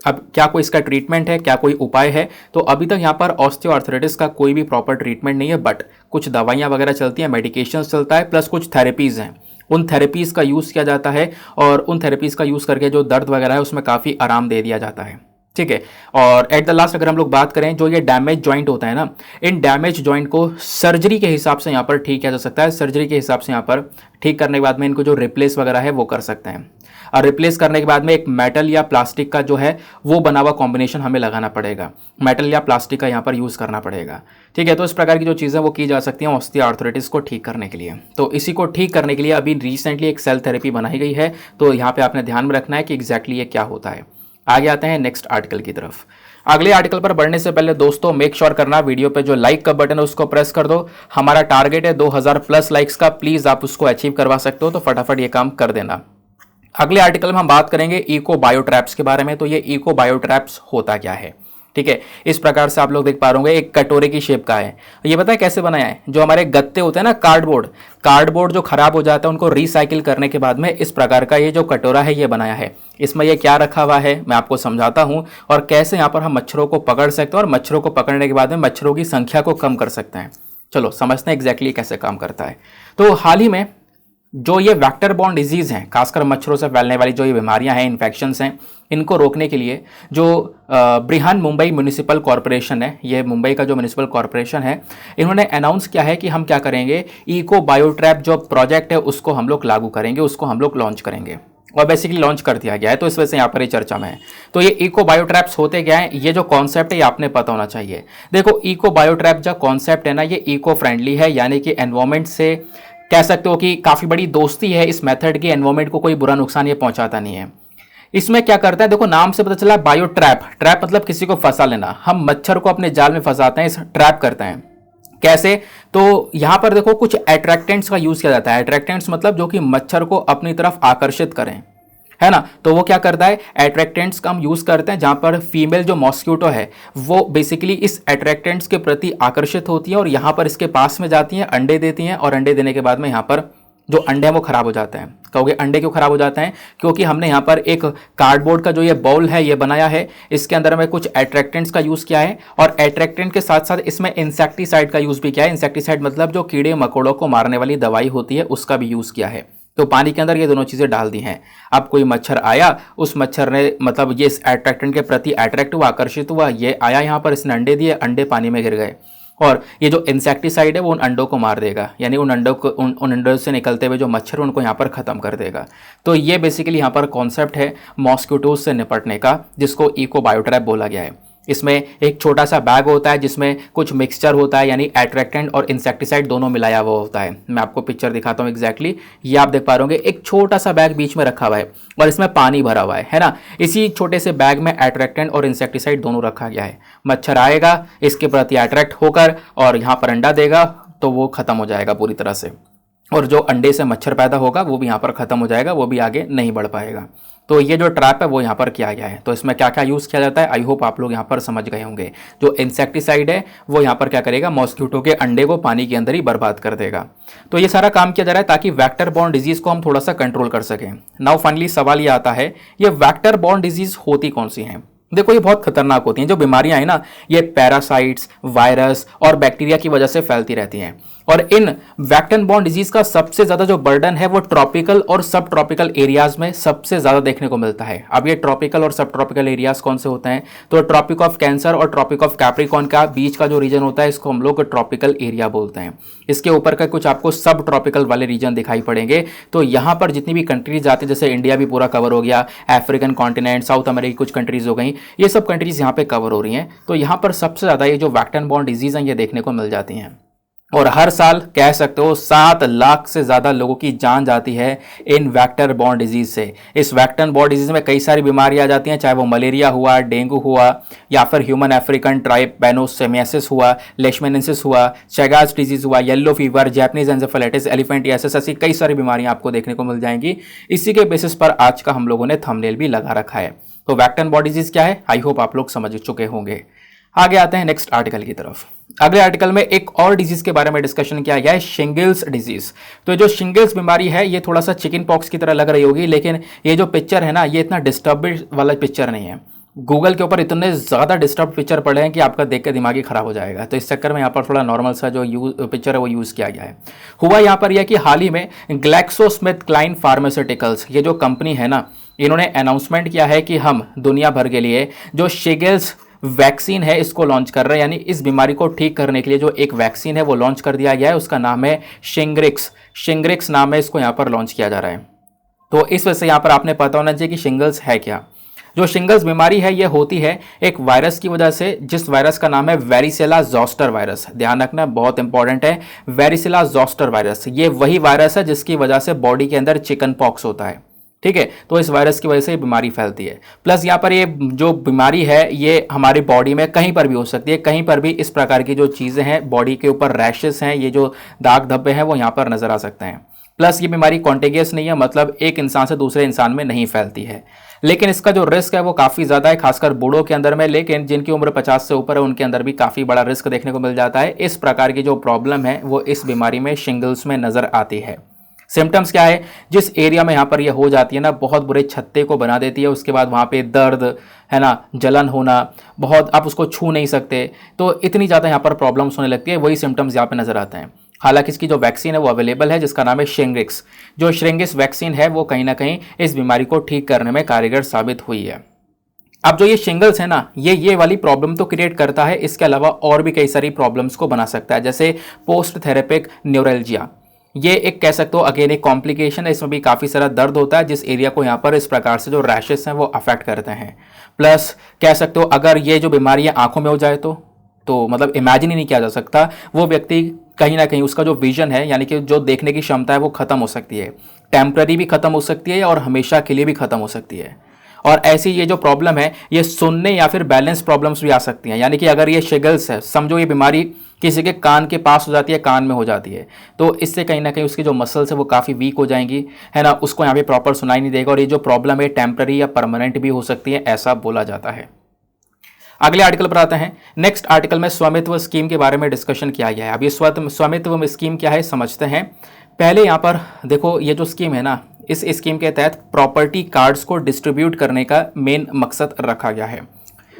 अब क्या कोई इसका ट्रीटमेंट है, क्या कोई उपाय है? तो अभी तक यहाँ पर ऑस्टियोआर्थराइटिस का कोई भी प्रॉपर ट्रीटमेंट नहीं है, बट कुछ दवाइयाँ वगैरह चलती हैं, मेडिकेशन चलता है, प्लस कुछ थेरेपीज़ हैं, उन थेरेपीज़ का यूज़ किया जाता है, और उन थेरेपीज़ का यूज़ करके जो दर्द वगैरह है उसमें काफ़ी आराम दे दिया जाता है। ठीक है, और एट द लास्ट अगर हम लोग बात करें, जो ये डैमेज जॉइंट होता है ना, इन डैमेज जॉइंट को सर्जरी के हिसाब से यहाँ पर ठीक किया जा सकता है। सर्जरी के हिसाब से यहाँ पर ठीक करने के बाद में इनको जो रिप्लेस वगैरह है वो कर सकते हैं, और रिप्लेस करने के बाद में एक मेटल या प्लास्टिक का जो है वो बना हुआ कॉम्बिनेशन हमें लगाना पड़ेगा, मेटल या प्लास्टिक का यहाँ पर यूज़ करना पड़ेगा। ठीक है, तो इस प्रकार की जो चीज़ें वो की जा सकती हैं ऑस्टियोआर्थराइटिस को ठीक करने के लिए। तो इसी को ठीक करने के लिए अभी रिसेंटली एक सेल थेरेपी बनाई गई है, तो यहाँ पे आपने ध्यान में रखना है कि एग्जैक्टली ये क्या होता है। आगे आते हैं नेक्स्ट आर्टिकल की तरफ। अगले आर्टिकल पर बढ़ने से पहले दोस्तों मेक श्योर करना वीडियो पे जो लाइक का बटन है उसको प्रेस कर दो। हमारा टारगेट है 2000 प्लस लाइक्स का, प्लीज आप उसको अचीव करवा सकते हो, तो फटाफट ये काम कर देना। अगले आर्टिकल में हम बात करेंगे इको बायोट्रैप्स के बारे में। तो ये इको बायोट्रैप्स होता क्या है? ठीक है, इस प्रकार से आप लोग देख पा रहे होंगे, एक कटोरे की शेप का है। ये पता है कैसे बनाया है? जो हमारे गत्ते होते हैं ना, कार्डबोर्ड जो खराब हो जाता है उनको रिसाइकिल करने के बाद में इस प्रकार का ये जो कटोरा है ये बनाया है। इसमें ये क्या रखा हुआ है मैं आपको समझाता हूं, और कैसे यहाँ पर हम मच्छरों को पकड़ सकते हैं, और मच्छरों को पकड़ने के बाद में मच्छरों की संख्या को कम कर सकते हैं। चलो समझते हैं एग्जैक्टली कैसे काम करता है। तो हाल ही में जो ये वेक्टर बॉर्न डिजीज़ हैं, खासकर मच्छरों से फैलने वाली जो ये बीमारियां हैं, इन्फेक्शंस हैं, इनको रोकने के लिए जो बृहन मुंबई म्यूनिसिपल कॉरपोरेशन है, ये मुंबई का जो म्यूनिसिपल कॉरपोरेशन है, इन्होंने अनाउंस किया है कि हम क्या करेंगे, इको बायोट्रैप जो प्रोजेक्ट है उसको हम लोग लागू करेंगे, उसको हम लोग लॉन्च करेंगे, और बेसिकली लॉन्च कर दिया गया है। तो इस वजह से यहाँ पर ये चर्चा में है। तो ये इको बायोट्रैप्स होते क्या है, ये जो कॉन्सेप्ट है ये आपने पता होना चाहिए। देखो, इको बायोट्रैप जो कॉन्सेप्ट है ना, ये इको फ्रेंडली है, यानी कि एनवायरमेंट से कह सकते हो कि काफ़ी बड़ी दोस्ती है इस मेथड की, एनवायरमेंट को कोई बुरा नुकसान ये पहुंचाता नहीं है। इसमें क्या करता है, देखो नाम से पता चला बायो ट्रैप मतलब किसी को फंसा लेना। हम मच्छर को अपने जाल में फंसाते हैं, इस ट्रैप करते हैं। कैसे? तो यहां पर देखो कुछ एट्रैक्टेंट्स का यूज किया जाता है। एट्रैक्टेंट्स मतलब जो कि मच्छर को अपनी तरफ आकर्षित करें, है ना। तो वो क्या करता है, एट्रैक्टेंट्स का हम यूज करते हैं जहां पर फीमेल जो मॉस्क्यूटो है वो बेसिकली इस एट्रैक्टेंट्स के प्रति आकर्षित होती है और यहां पर इसके पास में जाती हैं, अंडे देती हैं और अंडे देने के बाद में यहां पर जो अंडे हैं वो खराब हो जाते हैं। कहोगे अंडे क्यों खराब हो जाते हैं? क्योंकि हमने यहाँ पर एक कार्डबोर्ड का जो ये बाउल है ये बनाया है, इसके अंदर में कुछ एट्रैक्टेंट्स का यूज किया है और एट्रैक्टेंट के साथ साथ इसमें इंसेक्टिसाइड का यूज भी किया है। इंसेक्टिसाइड मतलब जो कीड़े मकोड़ों को मारने वाली दवाई होती है उसका भी यूज किया है। तो पानी के अंदर ये दोनों चीजें डाल दी हैं। अब कोई मच्छर आया, उस मच्छर ने मतलब ये इस एट्रैक्टेंट के प्रति अट्रैक्ट हुआ, आकर्षित हुआ, ये आया यहाँ पर, इसने अंडे दिए, अंडे पानी में गिर गए और ये जो इंसेक्टिसाइड है वो उन अंडों को मार देगा, यानी उन अंडों को उन अंडों से निकलते हुए जो मच्छर उनको यहाँ पर ख़त्म कर देगा। तो ये बेसिकली यहाँ पर कॉन्सेप्ट है मॉस्किटोज से निपटने का, जिसको इकोबायोट्रैप बोला गया है। इसमें एक छोटा सा बैग होता है जिसमें कुछ मिक्सचर होता है, यानी एट्रैक्टेंट और इंसेक्टिसाइड दोनों मिलाया हुआ होता है। मैं आपको पिक्चर दिखाता हूँ एग्जैक्टली। ये आप देख पा रहे होंगे, एक छोटा सा बैग बीच में रखा हुआ है और इसमें पानी भरा हुआ है ना। इसी छोटे से बैग में एट्रैक्टेंट और इंसेक्टिसाइड दोनों रखा गया है। मच्छर आएगा, इसके प्रति अट्रैक्ट होकर और यहाँ पर अंडा देगा तो वो खत्म हो जाएगा पूरी तरह से, और जो अंडे से मच्छर पैदा होगा वो भी यहाँ पर खत्म हो जाएगा, वो भी आगे नहीं बढ़ पाएगा। तो ये जो ट्रैप है वो यहाँ पर किया गया है। तो इसमें क्या क्या यूज़ किया जाता है, आई होप आप लोग यहाँ पर समझ गए होंगे। जो इंसेक्टिसाइड है वो यहाँ पर क्या करेगा, मॉस्किटो के अंडे को पानी के अंदर ही बर्बाद कर देगा। तो ये सारा काम किया जा रहा है ताकि वेक्टर बॉर्न डिजीज को हम थोड़ा सा कंट्रोल कर सकें। नाउ फाइनली सवाल ये आता है, ये वेक्टर बॉर्न डिजीज होती कौन सी हैं? देखो ये बहुत खतरनाक होती हैं। जो बीमारियां हैं ना, ये पैरासाइट्स, वायरस और बैक्टीरिया की वजह से फैलती रहती हैं और इन वेक्टर बॉर्न डिजीज का सबसे ज्यादा जो बर्डन है वो ट्रॉपिकल और सब ट्रॉपिकल एरियाज में सबसे ज्यादा देखने को मिलता है। अब ये ट्रॉपिकल और सब ट्रॉपिकल एरियाज कौन से होते हैं? तो ट्रॉपिक ऑफ कैंसर और ट्रॉपिक ऑफ कैप्रिकॉर्न का बीच का जो रीजन होता है इसको हम लोग ट्रॉपिकल एरिया बोलते हैं। इसके ऊपर का कुछ आपको सब ट्रॉपिकल वाले रीजन दिखाई पड़ेंगे। तो यहाँ पर जितनी भी कंट्रीज आती है, जैसे इंडिया भी पूरा कवर हो गया, अफ्रीकन कॉन्टिनेंट, साउथ अमेरिका कुछ कंट्रीज हो गई, ये सब कंट्रीज यहाँ पे कवर हो रही हैं। तो यहाँ पर सबसे ज्यादा ये जो वेक्टर बॉर्न डिजीज हैं ये देखने को मिल जाती हैं और हर साल कह सकते हो 7 लाख से ज्यादा लोगों की जान जाती है इन वेक्टर बॉर्न डिजीज से। इस वेक्टर बॉर्न डिजीज में कई सारी बीमारियां आ जाती हैं, चाहे वो मलेरिया हुआ, डेंगू हुआ या फिर ह्यूमन अफ्रीकन ट्राइपेनोसोमियासिस हुआ, लेशमेनियासिस हुआ, चैगास डिजीज हुआ, yellow fever, Japanese encephalitis, elephantiasis, ऐसी कई सारी बीमारियां आपको देखने को मिल जाएंगी। इसी के बेसिस पर आज का हम लोगों ने थंबनेल भी लगा रखा है। तो वेक्टर बॉर्न डिजीज क्या है, आई होप आप लोग समझ चुके होंगे। आगे आते हैं नेक्स्ट आर्टिकल की तरफ। अगले आर्टिकल में एक और डिजीज के बारे में डिस्कशन किया गया है, शिंगल्स डिजीज। तो जो शिंगल्स बीमारी है ये थोड़ा सा चिकन पॉक्स की तरह लग रही होगी, लेकिन ये जो पिक्चर है ना ये इतना डिस्टर्ब वाला पिक्चर नहीं है। गूगल के ऊपर इतने ज़्यादा डिस्टर्ब पिक्चर पड़े हैं कि आपका देख के दिमाग ही खराब हो जाएगा। तो इस चक्कर में यहाँ पर थोड़ा नॉर्मल सा जो पिक्चर है वो यूज़ किया गया है। हुआ यहाँ पर यह कि हाल ही में ग्लैक्सोस्मिथक्लाइन फार्मास्यूटिकल्स, ये जो कंपनी है ना, इन्होंने अनाउंसमेंट किया है कि हम दुनिया भर के लिए जो शिगल्स वैक्सीन है इसको लॉन्च कर रहे हैं, यानी इस बीमारी को ठीक करने के लिए जो एक वैक्सीन है वो लॉन्च कर दिया गया है। उसका नाम है शिंग्रिक्स नाम है, इसको यहाँ पर लॉन्च किया जा रहा है। तो इस वजह से यहाँ पर आपने पता होना चाहिए कि शिंगल्स है क्या। जो शिंगल्स बीमारी है ये होती है एक वायरस की वजह से, जिस वायरस का नाम है वेरिसेला जोस्टर वायरस। ध्यान रखना, बहुत इंपॉर्टेंट है, वेरिसेला जोस्टर वायरस। ये वही वायरस है जिसकी वजह से बॉडी के अंदर चिकन पॉक्स होता है, ठीक है। तो इस वायरस की वजह से ये बीमारी फैलती है। प्लस यहाँ पर ये जो बीमारी है ये हमारी बॉडी में कहीं पर भी हो सकती है, कहीं पर भी इस प्रकार की जो चीज़ें हैं, बॉडी के ऊपर रैशेस हैं, ये जो दाग धब्बे हैं वो यहाँ पर नजर आ सकते हैं। प्लस ये बीमारी कॉन्टेगियस नहीं है, मतलब एक इंसान से दूसरे इंसान में नहीं फैलती है, लेकिन इसका जो रिस्क है वो काफ़ी ज़्यादा है, खासकर बूढ़ों के अंदर में। लेकिन जिनकी उम्र 50 से ऊपर है उनके अंदर भी काफ़ी बड़ा रिस्क देखने को मिल जाता है। इस प्रकार की जो प्रॉब्लम है वो इस बीमारी में, शिंगल्स में नज़र आती है। सिम्टम्स क्या है, जिस एरिया में यहाँ पर यह हो जाती है ना, बहुत बुरे छत्ते को बना देती है। उसके बाद वहाँ पे दर्द है ना, जलन होना, बहुत, आप उसको छू नहीं सकते, तो इतनी ज़्यादा यहाँ पर प्रॉब्लम्स होने लगती है। वही सिम्टम्स यहाँ पे नजर आते हैं। हालांकि इसकी जो वैक्सीन है वो अवेलेबल है, जिसका नाम है शिंग्रिक्स। जो शिंग्रिक्स वैक्सीन है वो कहीं ना कहीं इस बीमारी को ठीक करने में कारगर साबित हुई है। अब जो ये शिंगल्स है ना, ये वाली प्रॉब्लम तो क्रिएट करता है, इसके अलावा और भी कई सारी प्रॉब्लम्स को बना सकता है, जैसे पोस्ट थेरेपिक न्यूरल्जिया। ये एक कह सकते हो अगेन एक कॉम्प्लिकेशन है, इसमें भी काफ़ी सारा दर्द होता है, जिस एरिया को यहाँ पर इस प्रकार से जो रैशेस हैं वो अफेक्ट करते हैं। प्लस कह सकते हो अगर ये जो बीमारी है आंखों में हो जाए तो मतलब इमेजिन ही नहीं किया जा सकता, वो व्यक्ति कहीं ना कहीं उसका जो विजन है, यानी कि जो देखने की क्षमता है वो खत्म हो सकती है, टेम्पररी भी खत्म हो सकती है और हमेशा के लिए भी खत्म हो सकती है। और ऐसी ये जो प्रॉब्लम है ये सुनने या फिर बैलेंस प्रॉब्लम्स भी आ सकती हैं, यानी कि अगर ये शिगल्स है, समझो ये बीमारी किसी के कान के पास हो जाती है, कान में हो जाती है, तो इससे कहीं ना कहीं उसकी जो मसल्स है वो काफ़ी वीक हो जाएंगी, है ना, उसको यहाँ पे प्रॉपर सुनाई नहीं देगा और ये जो प्रॉब्लम है टेम्पररी या परमानेंट भी हो सकती है, ऐसा बोला जाता है। अगले आर्टिकल पर आते हैं। नेक्स्ट आर्टिकल में स्वामित्व स्कीम के बारे में डिस्कशन किया गया है। अब ये स्वामित्व स्कीम क्या है समझते हैं। पहले यहाँ पर देखो, ये जो स्कीम है ना, इस स्कीम के तहत प्रॉपर्टी कार्ड्स को डिस्ट्रीब्यूट करने का मेन मकसद रखा गया है।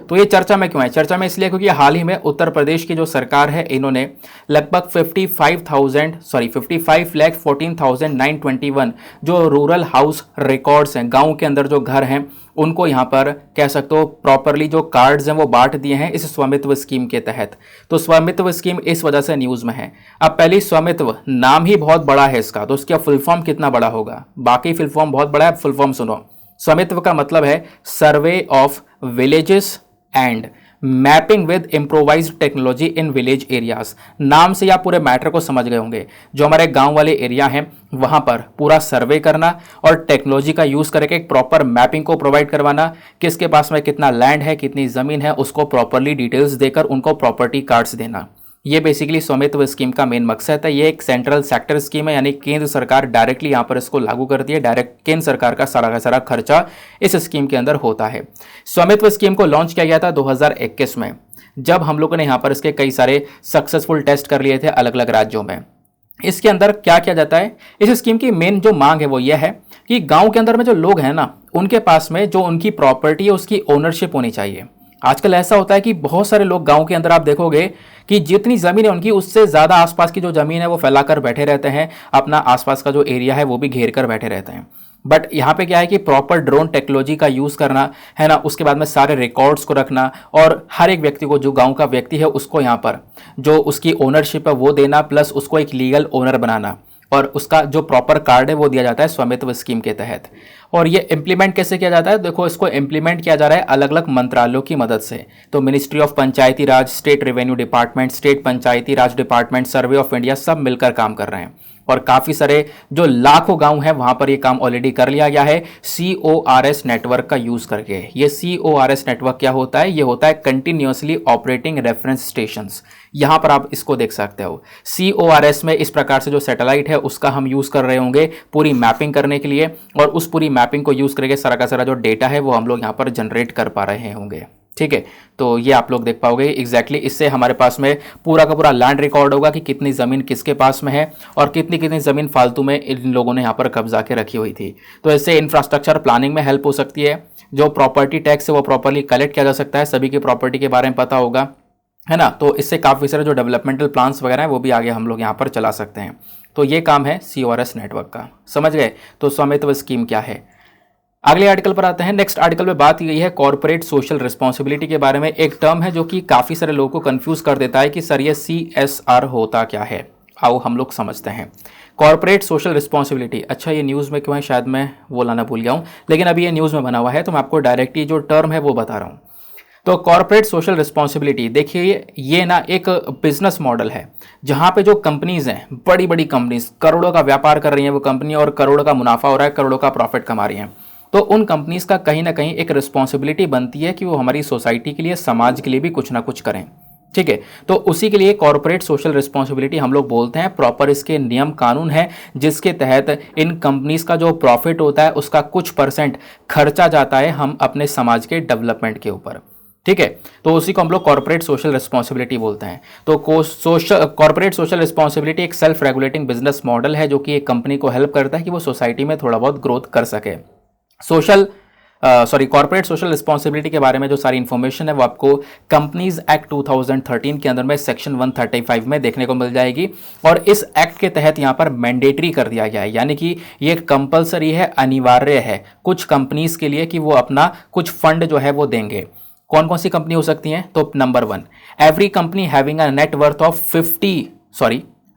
तो ये चर्चा में क्यों है? चर्चा में इसलिए क्योंकि हाल ही में उत्तर प्रदेश की जो सरकार है, इन्होंने लगभग 55,14,921 जो रूरल हाउस रिकॉर्ड्स हैं, गांव के अंदर जो घर हैं, उनको यहाँ पर कह सकते हो प्रॉपरली जो कार्ड्स हैं वो बांट दिए हैं इस स्वामित्व स्कीम के तहत। तो स्वामित्व स्कीम इस वजह से न्यूज़ में है। अब पहली स्वामित्व, नाम ही बहुत बड़ा है इसका, तो उसका फुल फॉर्म कितना बड़ा होगा? बाकी फुल फॉर्म बहुत बड़ा है, फुल फॉर्म सुनो। स्वामित्व का मतलब है survey of villages and mapping with improvised technology in village areas. नाम से आप पूरे मैटर को समझ गए होंगे। जो हमारे गांव वाले एरिया हैं वहां पर पूरा सर्वे करना और टेक्नोलॉजी का यूज करके एक प्रॉपर मैपिंग को प्रोवाइड करवाना, किसके पास में कितना लैंड है, कितनी जमीन है, उसको प्रॉपरली डिटेल्स देकर उनको प्रॉपर्टी कार्ड्स देना। ये बेसिकली स्वामित्व स्कीम का मेन मकसद है। ये एक सेंट्रल सेक्टर स्कीम है, यानी केंद्र सरकार डायरेक्टली यहाँ पर इसको लागू करती है। डायरेक्ट केंद्र सरकार का सारा खर्चा इस स्कीम के अंदर होता है। स्वामित्व स्कीम को लॉन्च किया गया था 2021 में, जब हम लोगों ने यहाँ पर इसके कई सारे सक्सेसफुल टेस्ट कर लिए थे अलग अलग राज्यों में। इसके अंदर क्या किया जाता है, इस स्कीम की मेन जो मांग है वो यह है कि गाँव के अंदर में जो लोग हैं ना, उनके पास में जो उनकी प्रॉपर्टी है उसकी ओनरशिप होनी चाहिए। आजकल ऐसा होता है कि बहुत सारे लोग गांव के अंदर आप देखोगे कि जितनी ज़मीन है उनकी, उससे ज़्यादा आसपास की जो ज़मीन है वो फैलाकर बैठे रहते हैं, अपना आसपास का जो एरिया है वो भी घेर कर बैठे रहते हैं। बट यहाँ पे क्या है कि प्रॉपर ड्रोन टेक्नोलॉजी का यूज़ करना, है ना, उसके बाद में सारे रिकॉर्ड्स को रखना और हर एक व्यक्ति को, जो गाँव का व्यक्ति है उसको यहाँ पर जो उसकी ओनरशिप है वो देना, प्लस उसको एक लीगल ओनर बनाना, और उसका जो प्रॉपर कार्ड है वो दिया जाता है स्वामित्व स्कीम के तहत। और ये इम्प्लीमेंट कैसे किया जाता है? देखो, इसको इम्प्लीमेंट किया जा रहा है अलग अलग मंत्रालयों की मदद से। तो ministry of Panchayati Raj, state revenue department, state Panchayati Raj department, survey of India, सब मिलकर काम कर रहे हैं। और काफ़ी सारे जो लाखों गांव हैं वहां पर ये काम ऑलरेडी कर लिया गया है CORS नेटवर्क का यूज़ करके। ये CORS नेटवर्क क्या होता है? ये होता है कंटिन्यूसली ऑपरेटिंग रेफरेंस स्टेशंस। यहां पर आप इसको देख सकते हो। CORS में इस प्रकार से जो सैटेलाइट है उसका हम यूज़ कर रहे होंगे पूरी मैपिंग करने के लिए, और उस पूरी मैपिंग को यूज़ करके सारा का सारा जो डेटा है वो हम लोग यहाँ पर जनरेट कर पा रहे होंगे। ठीक है, तो ये आप लोग देख पाओगे एग्जैक्टली। इससे हमारे पास में पूरा का पूरा लैंड रिकॉर्ड होगा कि कितनी ज़मीन किसके पास में है और कितनी कितनी ज़मीन फालतू में इन लोगों ने यहाँ पर कब्जा के रखी हुई थी। तो इससे इंफ्रास्ट्रक्चर प्लानिंग में हेल्प हो सकती है। जो प्रॉपर्टी टैक्स है वो प्रॉपरली कलेक्ट किया जा सकता है, सभी की प्रॉपर्टी के बारे में पता होगा, है ना। तो इससे काफ़ी सारे जो डेवलपमेंटल प्लान्स वगैरह हैं वो भी आगे हम लोग यहाँ पर चला सकते हैं। तो ये काम है CORS नेटवर्क का, समझ गए। तो स्वामित्व स्कीम क्या है। अगले आर्टिकल पर आते हैं। नेक्स्ट आर्टिकल में बात की गई है कॉर्पोरेट सोशल रिस्पॉन्सिबिलिटी के बारे में। एक टर्म है जो कि काफ़ी सारे लोगों को कंफ्यूज कर देता है कि सर ये CSR होता क्या है। आओ हम लोग समझते हैं। कॉर्पोरेट सोशल रिस्पॉन्सिबिलिटी, अच्छा ये न्यूज़ में क्यों है, शायद मैं वो लाना भूल गया हूँ, लेकिन अभी ये न्यूज़ में बना हुआ है तो मैं आपको डायरेक्टली जो टर्म है वो बता रहा हूँ। तो कॉर्पोरेट सोशल रिस्पॉन्सिबिलिटी, देखिए ये ना एक बिजनेस मॉडल है जहाँ पे जो कंपनीज हैं, बड़ी बड़ी कंपनीज करोड़ों का व्यापार कर रही हैं वो कंपनी, और करोड़ों का मुनाफा हो रहा है, करोड़ों का प्रॉफिट कमा रही हैं। तो उन कंपनीज का कहीं ना कहीं एक रिस्पॉन्सिबिलिटी बनती है कि वो हमारी सोसाइटी के लिए, समाज के लिए भी कुछ ना कुछ करें। ठीक है, तो उसी के लिए कॉर्पोरेट सोशल रिस्पॉन्सिबिलिटी हम लोग बोलते हैं। प्रॉपर इसके नियम कानून है जिसके तहत इन कंपनीज का जो प्रॉफिट होता है उसका कुछ परसेंट खर्चा जाता है हम अपने समाज के डेवलपमेंट के ऊपर। ठीक है, तो उसी को हम लोग कॉर्पोरेट सोशल रिस्पॉन्सिबिलिटी बोलते हैं। तो कॉर्पोरेट सोशल रिस्पॉन्सिबिलिटी एक सेल्फ रेगुलेटिंग बिजनेस मॉडल है जो कि एक कंपनी को हेल्प करता है कि वो सोसाइटी में थोड़ा बहुत ग्रोथ कर सके। कॉर्पोरेट सोशल रिस्पॉन्सिबिलिटी के बारे में जो सारी इन्फॉर्मेशन है वो आपको कंपनीज एक्ट 2013 के अंदर में सेक्शन 135 में देखने को मिल जाएगी। और इस एक्ट के तहत यहाँ पर मैंडेटरी कर दिया गया है, यानी कि ये कंपलसरी है, अनिवार्य है कुछ कंपनीज के लिए कि वो अपना कुछ फंड जो है वो देंगे। कौन कौन सी कंपनी हो सकती हैं? तो number 1, every company having a net worth of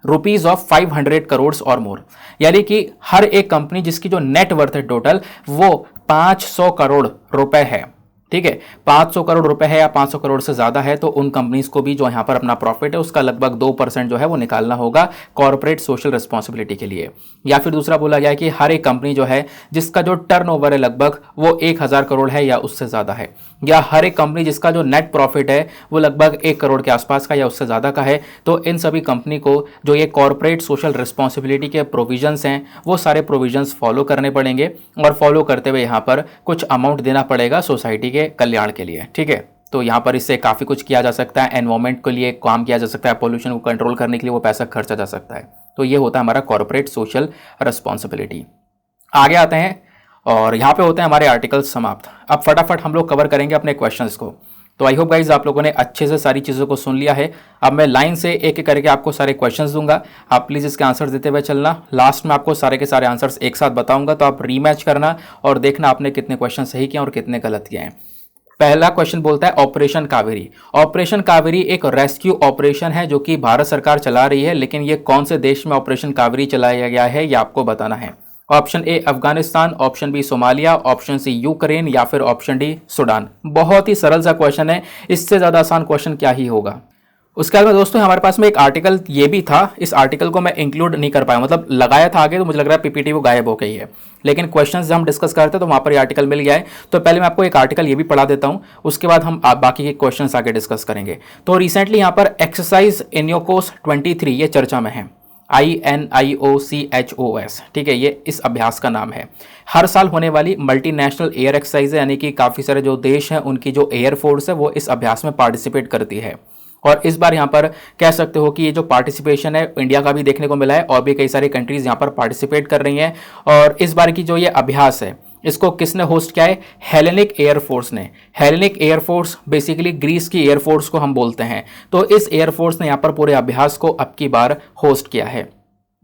rupees of 500 crore और मोर, यानी कि हर एक कंपनी जिसकी जो नेट वर्थ है टोटल वो 500 करोड़ रुपए है। ठीक है, 500 करोड़ रुपए है या 500 करोड़ से ज़्यादा है तो उन कंपनीज को भी जो यहाँ पर अपना प्रॉफिट है उसका लगभग 2% जो है वो निकालना होगा कॉर्पोरेट सोशल रिस्पॉन्सिबिलिटी के लिए। या फिर दूसरा बोला गया है कि हर एक कंपनी जो है जिसका जो टर्नओवर है लगभग वो 1000 करोड़ है या उससे ज़्यादा है, या हर एक कंपनी जिसका जो नेट प्रॉफिट है वो लगभग 1 करोड़ के आसपास का या उससे ज़्यादा का है, तो इन सभी कंपनी को जो ये कॉर्पोरेट सोशल रिस्पॉन्सिबिलिटी के प्रोविजंस हैं वो सारे प्रोविजंस फॉलो करने पड़ेंगे और फॉलो करते हुए यहाँ पर कुछ अमाउंट देना पड़ेगा सोसाइटी के कल्याण के लिए। ठीक है, तो यहाँ पर इससे काफ़ी कुछ किया जा सकता है, एनवायरमेंट के लिए काम किया जा सकता है, पोल्यूशन को कंट्रोल करने के लिए वो पैसा खर्चा जा सकता है। तो ये होता है हमारा कॉर्पोरेट सोशल रिस्पॉन्सिबिलिटी। आगे आते हैं और यहाँ पे होते हैं हमारे आर्टिकल्स समाप्त। अब फटाफट हम लोग कवर करेंगे अपने क्वेश्चंस को। तो आई होप गाइज आप लोगों ने अच्छे से सारी चीज़ों को सुन लिया है। अब मैं लाइन से एक एक करके आपको सारे क्वेश्चंस दूंगा, आप प्लीज़ इसके आंसर देते हुए चलना। लास्ट में आपको सारे के सारे आंसर्स एक साथ बताऊंगा, तो आप रीमैच करना और देखना आपने कितने क्वेश्चन सही किए और कितने गलत किए हैं। पहला क्वेश्चन बोलता है ऑपरेशन कावेरी। ऑपरेशन कावेरी एक रेस्क्यू ऑपरेशन है जो कि भारत सरकार चला रही है, लेकिन ये कौन से देश में ऑपरेशन कावेरी चलाया गया है ये आपको बताना है। Option A Afghanistan, option B Somalia, option C Ukraine या फिर ऑप्शन डी सूडान। बहुत ही सरल सा क्वेश्चन है, इससे ज़्यादा आसान क्वेश्चन क्या ही होगा। उसके बाद में दोस्तों हमारे पास में एक आर्टिकल ये भी था, इस आर्टिकल को मैं इंक्लूड नहीं कर पाया, मतलब लगाया था आगे तो मुझे लग रहा है पीपीटी वो गायब हो गई है, लेकिन क्वेश्चंस जब हम डिस्कस करते हैं तो वहाँ पर ये आर्टिकल मिल गया है। तो पहले मैं आपको एक आर्टिकल ये भी पढ़ा देता हूँ, उसके बाद हम बाकी के क्वेश्चंस आगे डिस्कस करेंगे। तो रिसेंटली यहाँ पर एक्सरसाइज इनियोकोस 23 ये चर्चा में है, INIOCHOS, ठीक है, ये इस अभ्यास का नाम है। हर साल होने वाली मल्टीनेशनल एयर एक्सरसाइज है, यानी कि काफ़ी सारे जो देश हैं उनकी जो एयर फोर्स है वो इस अभ्यास में पार्टिसिपेट करती है। और इस बार यहाँ पर कह सकते हो कि ये जो पार्टिसिपेशन है इंडिया का भी देखने को मिला है और भी कई सारी कंट्रीज यहाँ पर पार्टिसिपेट कर रही हैं। और इस बार की जो ये अभ्यास है इसको किसने होस्ट किया है? हेलेनिक एयरफोर्स ने। हेलेनिक एयरफोर्स बेसिकली ग्रीस की एयरफोर्स को हम बोलते हैं। तो इस एयरफोर्स ने यहाँ पर पूरे अभ्यास को अब की बार होस्ट किया है।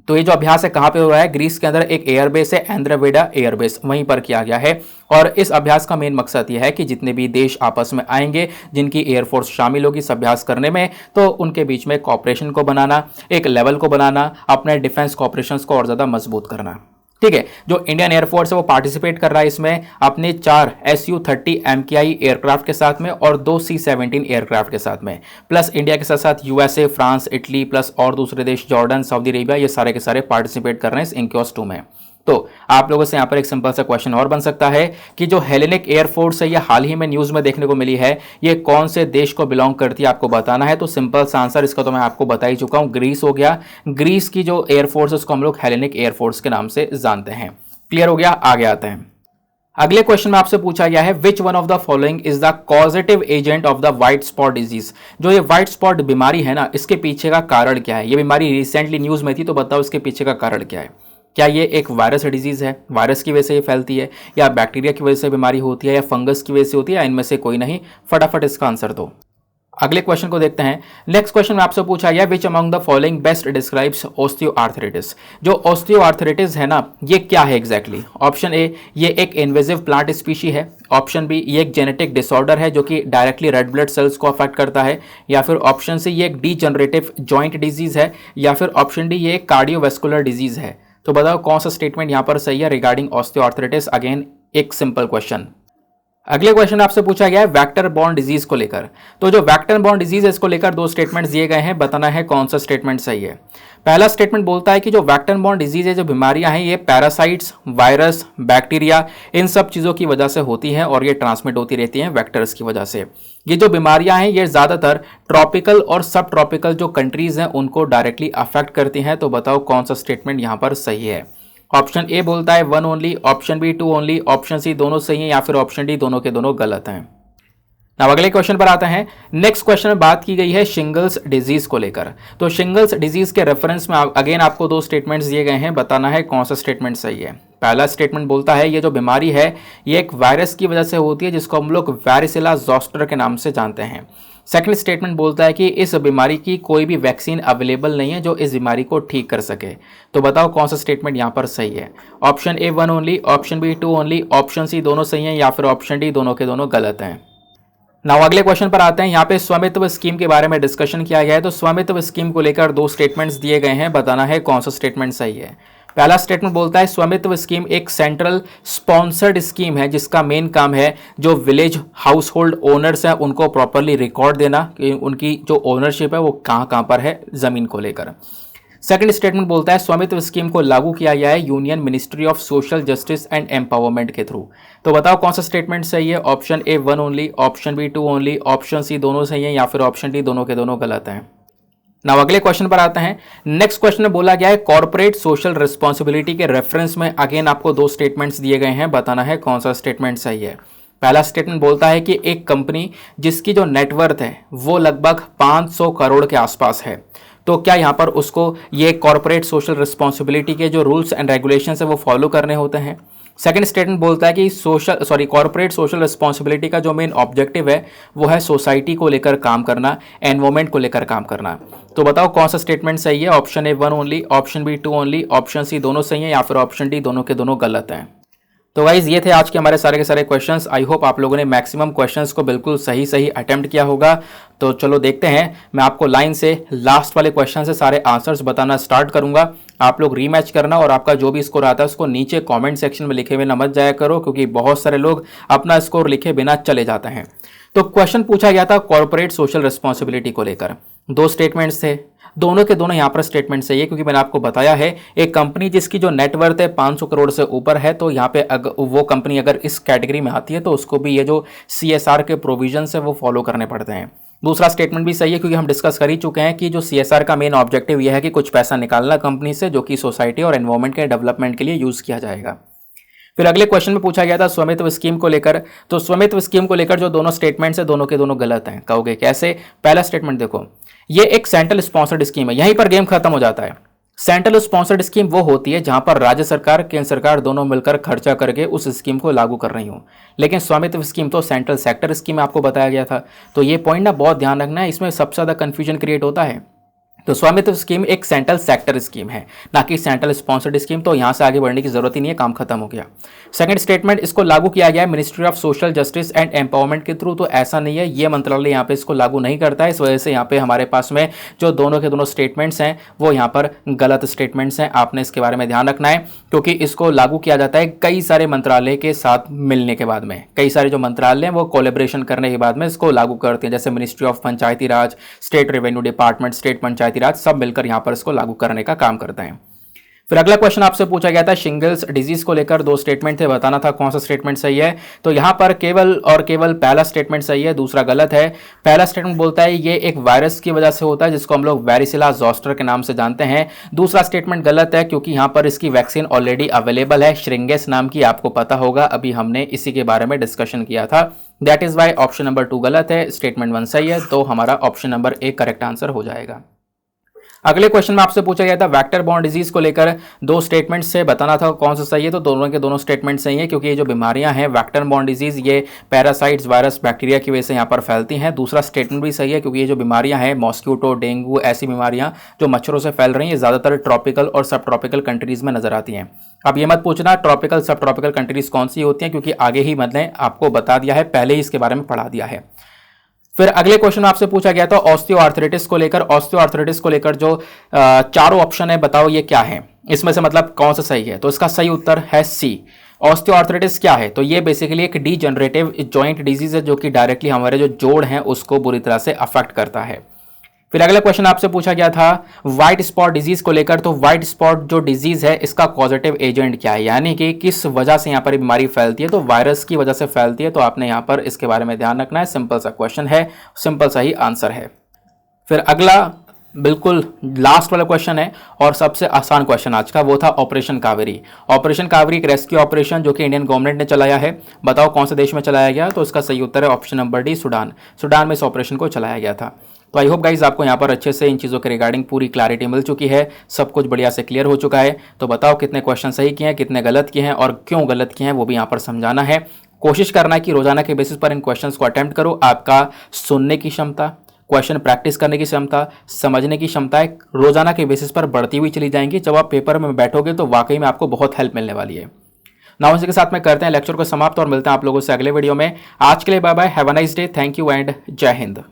तो ये जो अभ्यास है कहाँ पे हो रहा है? ग्रीस के अंदर एक एयरबेस है, एंद्रवेडा एयरबेस, वहीं पर किया गया है। और इस अभ्यास का मेन मकसद यह है कि जितने भी देश आपस में आएंगे जिनकी एयरफोर्स शामिल होगी इस अभ्यास करने में, तो उनके बीच में कॉपरेशन को बनाना, एक लेवल को बनाना, अपने डिफेंस कॉपरेशंस को और ज़्यादा मजबूत करना। ठीक है, जो इंडियन एयरफोर्स है वो पार्टिसिपेट कर रहा है इसमें अपने 4 Su-30 MKI एयरक्राफ्ट के साथ में और 2 C-17 एयरक्राफ्ट के साथ में, प्लस इंडिया के साथ साथ USA, फ्रांस, इटली, प्लस और दूसरे देश जॉर्डन, सऊदी अरेबिया, ये सारे के सारे पार्टिसिपेट कर रहे हैं इस इनक्योस 2 में। तो आप लोगों से यहाँ पर एक सिंपल सा क्वेश्चन और बन सकता है कि जो हेलेनिक एयरफोर्स है ये हाल ही में न्यूज़ में देखने को मिली है, ये कौन से देश को बिलोंग करती है आपको बताना है। तो सिंपल सा आंसर इसका तो मैं आपको बता ही चुका हूँ, ग्रीस हो गया। ग्रीस की जो एयरफोर्स है उसको हम लोग हेलेनिक एयरफोर्स के नाम से जानते हैं। क्लियर हो गया? आगे आते हैं। अगले क्वेश्चन में आपसे पूछा गया है which one of the following is the causative agent of the white spot disease. जो ये व्हाइट स्पॉट बीमारी है ना, इसके पीछे का कारण क्या है? ये बीमारी रिसेंटली न्यूज़ में थी, तो बताओ इसके पीछे का कारण क्या है? क्या ये एक वायरस डिजीज़ है, वायरस की वजह से ये फैलती है, या बैक्टीरिया की वजह से बीमारी होती है, या फंगस की वजह से होती है, या इनमें से कोई नहीं? फटाफट इसका आंसर दो। अगले क्वेश्चन को देखते हैं। नेक्स्ट क्वेश्चन में आपसे पूछा गया which among the following best describes osteoarthritis. जो ऑस्टियोआर्थराइटिस है ना, ये क्या है एग्जैक्टली? ऑप्शन ए, ये एक इन्वेजिव प्लांट स्पीशी है। ऑप्शन बी, ये एक जेनेटिक डिसऑर्डर है जो कि डायरेक्टली रेड ब्लड सेल्स को अफेक्ट करता है। या फिर ऑप्शन सी, ये एक डीजनरेटिव जॉइंट डिजीज है। या फिर ऑप्शन डी, ये एक कार्डियोवैस्कुलर डिजीज है। तो बताओ कौन सा स्टेटमेंट यहाँ पर सही है रिगार्डिंग ऑस्टियोआर्थराइटिस? अगेन एक सिंपल क्वेश्चन। अगले क्वेश्चन आपसे पूछा गया है वेक्टर बॉर्न डिजीज को लेकर। तो जो वेक्टर बॉर्न डिजीज है इसको लेकर 2 स्टेटमेंट्स दिए गए हैं, बताना है कौन सा स्टेटमेंट सही है। पहला स्टेटमेंट बोलता है कि जो वेक्टर बॉर्न डिजीज है, जो बीमारियां हैं, ये पैरासाइट्स, वायरस, बैक्टीरिया, इन सब चीज़ों की वजह से होती हैं और ये ट्रांसमिट होती रहती हैं वेक्टर्स की वजह से। ये जो बीमारियां हैं ये ज़्यादातर ट्रॉपिकल और सब ट्रॉपिकल जो कंट्रीज़ हैं उनको डायरेक्टली अफेक्ट करती हैं। तो बताओ कौन सा स्टेटमेंट यहाँ पर सही है? ऑप्शन ए बोलता है 1 only, option B 2 only, option C दोनों सही हैं, या फिर ऑप्शन डी दोनों के दोनों गलत हैं। अब अगले क्वेश्चन पर आते हैं। नेक्स्ट क्वेश्चन में बात की गई है शिंगल्स डिजीज को लेकर। तो शिंगल्स डिजीज के रेफरेंस में अगेन आपको 2 स्टेटमेंट्स दिए गए हैं, बताना है कौन सा स्टेटमेंट सही है। पहला स्टेटमेंट बोलता है ये जो बीमारी है ये एक वायरस की वजह से होती है जिसको हम लोग वारिसिला जोस्टर के नाम से जानते हैं। सेकंड स्टेटमेंट बोलता है कि इस बीमारी की कोई भी वैक्सीन अवेलेबल नहीं है जो इस बीमारी को ठीक कर सके। तो बताओ कौन सा स्टेटमेंट यहाँ पर सही है? Option A 1 only, option B 2 only, option C दोनों सही हैं, या फिर ऑप्शन डी दोनों के दोनों गलत हैं। नाउ अगले क्वेश्चन पर आते हैं। यहाँ पे स्वामित्व स्कीम के बारे में डिस्कशन किया गया है। तो स्वामित्व स्कीम को लेकर 2 स्टेटमेंट्स दिए गए हैं, बताना है कौन सा स्टेटमेंट सही है। पहला स्टेटमेंट बोलता है स्वामित्व स्कीम एक सेंट्रल स्पॉन्सर्ड स्कीम है जिसका मेन काम है जो विलेज हाउस होल्ड ओनर्स हैं उनको प्रॉपरली रिकॉर्ड देना कि उनकी जो ओनरशिप है वो कहाँ कहाँ पर है ज़मीन को लेकर। सेकंड स्टेटमेंट बोलता है स्वामित्व स्कीम को लागू किया गया है union ministry of social justice and empowerment के थ्रू। तो बताओ कौन सा स्टेटमेंट सही है। Option A 1 only, option B 2 only, option C दोनों सही है या फिर ऑप्शन डी दोनों के दोनों गलत हैं। नाउ अगले क्वेश्चन पर आते हैं। नेक्स्ट क्वेश्चन में बोला गया है कॉर्पोरेट सोशल रिस्पॉन्सिबिलिटी के रेफरेंस में अगेन आपको दो स्टेटमेंट्स दिए गए हैं, बताना है कौन सा स्टेटमेंट सही है। पहला स्टेटमेंट बोलता है कि एक कंपनी जिसकी जो नेटवर्थ है वो लगभग 500 करोड़ के आसपास है, तो क्या यहां पर उसको ये कॉर्पोरेट सोशल रिस्पॉन्सिबिलिटी के जो रूल्स एंड रेगुलेशन है वो फॉलो करने होते हैं। सेकंड स्टेटमेंट बोलता है कि कॉर्पोरेट सोशल रिस्पॉन्सिबिलिटी का जो मेन ऑब्जेक्टिव है वो है सोसाइटी को लेकर काम करना, एनवायरमेंट को लेकर काम करना। तो बताओ कौन सा स्टेटमेंट सही है। Option A 1 only, option B 2 only, option C दोनों सही है या फिर ऑप्शन डी दोनों के दोनों गलत हैं। तो गाइज ये थे आज के हमारे सारे के सारे क्वेश्चंस। आई होप आप लोगों ने मैक्सिमम क्वेश्चंस को बिल्कुल सही सही अटेम्प्ट किया होगा। तो चलो देखते हैं, मैं आपको लाइन से लास्ट वाले क्वेश्चन से सारे आंसर्स बताना स्टार्ट करूंगा। आप लोग रीमैच करना और आपका जो भी स्कोर आता है उसको नीचे कमेंट सेक्शन में लिखे हुए ना मत जाया करो, क्योंकि बहुत सारे लोग अपना स्कोर लिखे बिना चले जाते हैं। तो क्वेश्चन पूछा गया था कॉर्पोरेट सोशल रिस्पॉन्सिबिलिटी को लेकर, दो स्टेटमेंट्स थे, दोनों के दोनों यहाँ पर स्टेटमेंट सही है, क्योंकि मैंने आपको बताया है एक कंपनी जिसकी जो नेटवर्थ है 500 करोड़ से ऊपर है, तो यहाँ पे वो कंपनी अगर इस कैटेगरी में आती है तो उसको भी ये जो CSR के प्रोविजंस है वो फॉलो करने पड़ते हैं। दूसरा स्टेटमेंट भी सही है, क्योंकि हम डिस्कस कर ही चुके हैं कि जो CSR का मेन ऑब्जेक्टिव यह है कि कुछ पैसा निकालना कंपनी से जो कि सोसाइटी और एनवायरमेंट के डेवलपमेंट के लिए यूज किया जाएगा। फिर अगले क्वेश्चन में पूछा गया था स्वामित्व स्कीम को लेकर, तो स्वामित्व स्कीम को लेकर जो दोनों स्टेटमेंट्स है दोनों के दोनों गलत हैं। कहोगे कैसे। पहला स्टेटमेंट देखो, ये एक सेंट्रल स्पॉन्सर्ड स्कीम है, यहीं पर गेम खत्म हो जाता है। सेंट्रल स्पॉन्सर्ड स्कीम वो होती है जहां पर राज्य सरकार केंद्र सरकार दोनों मिलकर खर्चा करके उस स्कीम को लागू कर रही हो, लेकिन स्वामित्व स्कीम तो सेंट्रल सेक्टर स्कीम आपको बताया गया था। तो ये पॉइंट ना बहुत ध्यान रखना है, इसमें सबसे ज्यादा कंफ्यूजन क्रिएट होता है। तो स्वामित्व स्कीम एक सेंट्रल सेक्टर स्कीम है, ना कि सेंट्रल स्पॉन्सर्ड स्कीम, तो यहां से आगे बढ़ने की जरूरत ही नहीं है, काम खत्म हो गया। सेकंड स्टेटमेंट, इसको लागू किया गया है ministry of social justice and empowerment के थ्रू, तो ऐसा नहीं है, ये मंत्रालय यहाँ पे इसको लागू नहीं करता है। इस वजह से यहाँ पे हमारे पास में जो दोनों के दोनों स्टेटमेंट्स हैं वो यहाँ पर गलत स्टेटमेंट्स हैं। आपने इसके बारे में ध्यान रखना है, क्योंकि इसको लागू किया जाता है कई सारे मंत्रालय के साथ मिलने के बाद में, कई सारे जो मंत्रालय हैं वो कोलेब्रेशन करने के बाद में इसको लागू करते हैं, जैसे ministry of Panchayati Raj, state revenue department, state Panchayati Raj, सब मिलकर यहां पर इसको लागू करने का काम करते हैं। फिर अगला क्वेश्चन आपसे पूछा गया था शिंगल्स डिजीज को लेकर, दो स्टेटमेंट थे, बताना था कौन सा स्टेटमेंट सही है। तो यहां पर केवल और केवल पहला स्टेटमेंट सही है, दूसरा गलत है। पहला स्टेटमेंट बोलता है ये एक वायरस की वजह से होता है जिसको हम लोग वैरिसिला जोस्टर के नाम से जानते हैं। दूसरा स्टेटमेंट गलत है, क्योंकि यहां पर इसकी वैक्सीन ऑलरेडी अवेलेबल है, श्रिंगेस नाम की, आपको पता होगा, अभी हमने इसी के बारे में डिस्कशन किया था। That is why option number 2 गलत है, स्टेटमेंट 1 सही है, तो हमारा ऑप्शन नंबर 1 करेक्ट आंसर हो जाएगा। अगले क्वेश्चन में आपसे पूछा गया था वेक्टर बॉर्न डिजीज को लेकर, दो स्टेटमेंट से बताना था कौन सा सही है। तो दोनों के दोनों स्टेटमेंट सही है, क्योंकि ये जो बीमारियां हैं वेक्टर बॉर्न डिजीज ये पैरासाइट्स, वायरस, बैक्टीरिया की वजह से यहाँ पर फैलती हैं। दूसरा स्टेटमेंट भी सही है, क्योंकि ये जो बीमारियां हैं मॉस्क्यूटो, डेंगू, ऐसी बीमारियां जो मच्छरों से फैल रही हैं, ज़्यादातर ट्रॉपिकल और सब ट्रॉपिकल कंट्रीज में नजर आती हैं। अब ये मत पूछना ट्रॉपिकल सब ट्रॉपिकल कंट्रीज कौन सी होती हैं, क्योंकि आगे ही मतलब आपको बता दिया है, पहले ही इसके बारे में पढ़ा दिया है। फिर अगले क्वेश्चन में आपसे पूछा गया था ऑस्टियोआर्थराइटिस को लेकर। ऑस्टियोआर्थराइटिस को लेकर जो चारों ऑप्शन है बताओ ये क्या है, इसमें से मतलब कौन सा सही है। तो इसका सही उत्तर है सी। ऑस्टियोआर्थराइटिस क्या है, तो ये बेसिकली एक डीजनरेटिव जॉइंट डिजीज है जो कि डायरेक्टली हमारे जो जोड़ हैं उसको बुरी तरह से अफेक्ट करता है। फिर अगला क्वेश्चन आपसे पूछा गया था व्हाइट स्पॉट डिजीज को लेकर। तो व्हाइट स्पॉट जो डिजीज है इसका कॉजेटिव एजेंट क्या है, यानी कि किस वजह से यहाँ पर बीमारी फैलती है। तो वायरस की वजह से फैलती है, तो आपने यहाँ पर इसके बारे में ध्यान रखना है। सिंपल सा क्वेश्चन है, सिंपल सा ही आंसर है। फिर अगला बिल्कुल लास्ट वाला क्वेश्चन है और सबसे आसान क्वेश्चन आज का, वो था ऑपरेशन कावेरी। ऑपरेशन कावेरी एक रेस्क्यू ऑपरेशन जो कि इंडियन गवर्नमेंट ने चलाया है, बताओ कौन से देश में चलाया गया। तो इसका सही उत्तर है option number D, Sudan. Sudan में इस ऑपरेशन को चलाया गया था। तो आई होप गाइज आपको यहाँ पर अच्छे से इन चीज़ों के रिगार्डिंग पूरी क्लैरिटी मिल चुकी है, सब कुछ बढ़िया से क्लियर हो चुका है। तो बताओ कितने क्वेश्चन सही किए हैं, कितने गलत किए हैं और क्यों गलत किए हैं, वो भी यहाँ पर समझाना है। कोशिश करना है कि रोजाना के बेसिस पर इन क्वेश्चंस को अटेम्प्ट करो। आपका सुनने की क्षमता, क्वेश्चन प्रैक्टिस करने की क्षमता, समझने की क्षमता रोजाना के बेसिस पर बढ़ती हुई चली जाएंगी। जब आप पेपर में बैठोगे तो वाकई में आपको बहुत हेल्प मिलने वाली है। नाउ इसी के साथ में करते हैं लेक्चर को समाप्त और मिलते हैं आप लोगों से अगले वीडियो में। आज के लिए bye bye, have a nice day, thank you and जय हिंद।